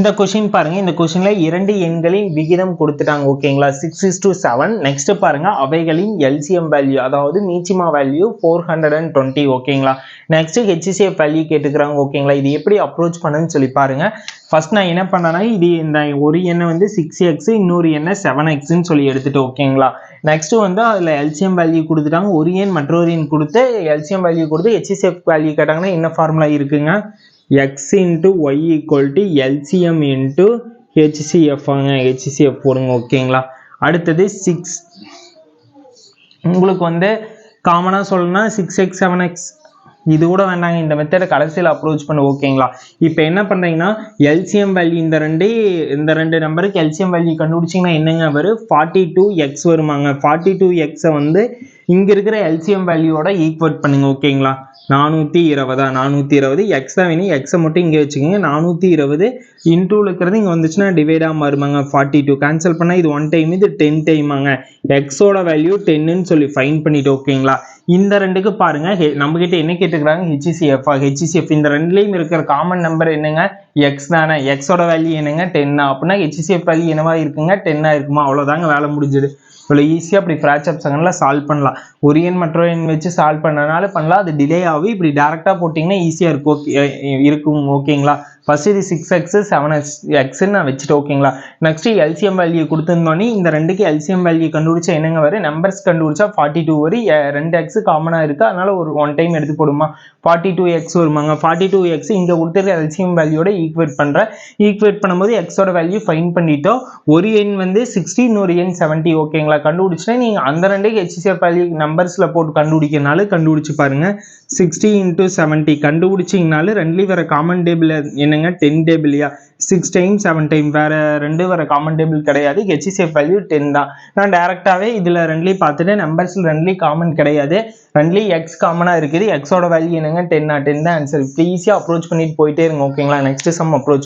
இந்த கொஸ்டின் பாருங்க, இந்த கொஸ்டின்ல 2 எண்களின் விகிதம் கொடுத்துட்டாங்க. ஓகேங்களா, 6:7. நெக்ஸ்ட் பாருங்க, அவைகளின் எல்சிஎம் வேல்யூ, அதாவது மீச்சிமா வேல்யூ 420. ஓகேங்களா, நெக்ஸ்ட் ஹெச்சிசிஎஃப் வேல்யூ கேட்டுக்கிறாங்க. ஓகேங்களா, இது எப்படி அப்ரோச் பண்ணுன்னு சொல்லி பாருங்க. ஃபர்ஸ்ட் நான் என்ன பண்ணேன்னா, இது இந்த ஒரு எண்ணை வந்து 6x, இன்னொரு எண்ணை 7xன்னு சொல்லி எடுத்துட்டு. ஓகேங்களா, நெக்ஸ்ட் வந்து அதில் எல்சிஎம் வேல்யூ கொடுத்துட்டாங்க. ஒரு எண் மற்றொரு எண் கொடுத்து எல்சிஎம் வேல்யூ கொடுத்து ஹெச்சிசிஎஃப் வேல்யூ கேட்டாங்கன்னா என்ன ஃபார்முலா இருக்குங்க, x into y equal to LCM into HCF ஆங்க. HCF போடுங்க. ஓகேங்களா, அடுத்தது 6. உங்களுக்கு வந்து காமனா சொல்லணும்னா 6x 7x இது கூட வேண்டாங்க, இந்த மெத்தடை கடைசியில் அப்ரோச் பண்ணு. ஓகேங்களா, இப்போ என்ன பண்ணுறீங்கன்னா எல்சிஎம் வேல்யூ இந்த ரெண்டு நம்பருக்கு எல்சிஎம் வேல்யூ கண்டுபிடிச்சிங்கன்னா என்னங்க வரும், 42x வருமாங்க. 42xை வந்து இங்கே இருக்கிற எல்சிஎம் வேல்யூவோட ஈக்குவேட் பண்ணுங்க. ஓகேங்களா, 420 எக்ஸ் தான் வேணும், எக்ஸை மட்டும் இங்கே வச்சுக்கோங்க. 420 இன்டூவில் இருக்கிறது இங்கே வந்துச்சுன்னா டிவைடாக மாறுமாங்க. 42 கேன்சல் பண்ணால் இது 1 டைம், இது 10 டைமாங்க. எக்ஸோட வேல்யூ 10ன்னு சொல்லி ஃபைன் பண்ணிட்டு. ஓகேங்களா, இந்த ரெண்டுக்கு பாருங்க, நம்ம கிட்ட என்ன கேட்டுக்கிறாங்க, ஹெச்சிசிஎஃப். இந்த ரெண்டுலேயும் இருக்கிற காமன் நம்பர் என்னங்க, எக்ஸ் தானே. எக்ஸோட வேல்யூ என்னங்க, 10 அப்படின்னா ஹெச்சிசிஎஃப் வேல்யூ என்னவா இருக்குங்க, 10 இருக்குமா. அவ்வளோதாங்க, வேலை முடிஞ்சது. இவ்வளோ ஈஸியாக அப்படி ஃப்ராக்சர் செகண்டில் சால்வ் பண்ணலாம். ஒரு எண் மற்றொரு எண் வச்சு சால்வ் பண்ணனால பண்ணலாம், அது டிலே ஆகும். இப்படி டேரெக்டாக போட்டிங்கன்னா ஈஸியாக இருக்கும். ஓகேங்களா, ஃபர்ஸ்ட் இது 6x 7xன்னு நான் வச்சுட்டு. ஓகேங்களா, நெக்ஸ்ட் எல்சிஎம் வேல்யூ கொடுத்துருந்தோன்னே இந்த ரெண்டுக்கு எல்சிஎம் வேல்யூ கண்டுபிடிச்சா என்னங்க வரும், நம்பர்ஸ் கண்டுபிடிச்சா 42 வரும். 2x காமனாக இருக்குது, அதனால ஒரு 1 டைம் எடுத்து போடுமா, 42x வருமாங்க. 42x இங்கே கொடுத்துருக்க எல்சிஎம் வேல்யூட ஈக்குவேட் பண்ணுறேன். ஈக்குவேட் பண்ணும்போது எக்ஸோட வேல்யூ ஃபைன் பண்ணிட்டோம். ஒரு எண் வந்து 60, இன்னொரு எண் 70. ஓகேங்களா, கண்டுபிடிச்சுன்னா நீங்கள் அந்த ரெண்டுக்கு ஹெச்சிசிஎஃப் வேல்யூ நம்பர்ஸில் போட்டு கண்டுபிடிக்கிறனால கண்டுபிடிச்சு பாருங்க. 60 into 70 கண்டுபிடிச்சிங்கனாலும் ரெண்டுலேயும் வேற காமன் டேபிள் என்னங்க, 10 டேபிள்யா. 6 டைம் 7 டைம் வேற ரெண்டு வேற காமன் டேபிள் கிடையாது. ஹெச்சிசிஎஃப் வேல்யூ 10 தான். நான் டேரெக்டாகவே இதில் ரெண்டுலேயும் பார்த்துட்டு நம்பர்ஸில் ரெண்டுலேயும் காமன் கிடையாது, ரெண்டுலேயும் எக்ஸ் காமனாக இருக்குது. எக்ஸோட வேல்யூ என்னங்க, 10 தான் ஆன்சர். இப்போ ஈஸியாக அப்ரோச் பண்ணிட்டு போயிட்டே இருங்க. ஓகேங்களா, நெக்ஸ்ட் சம் அப்ரோச்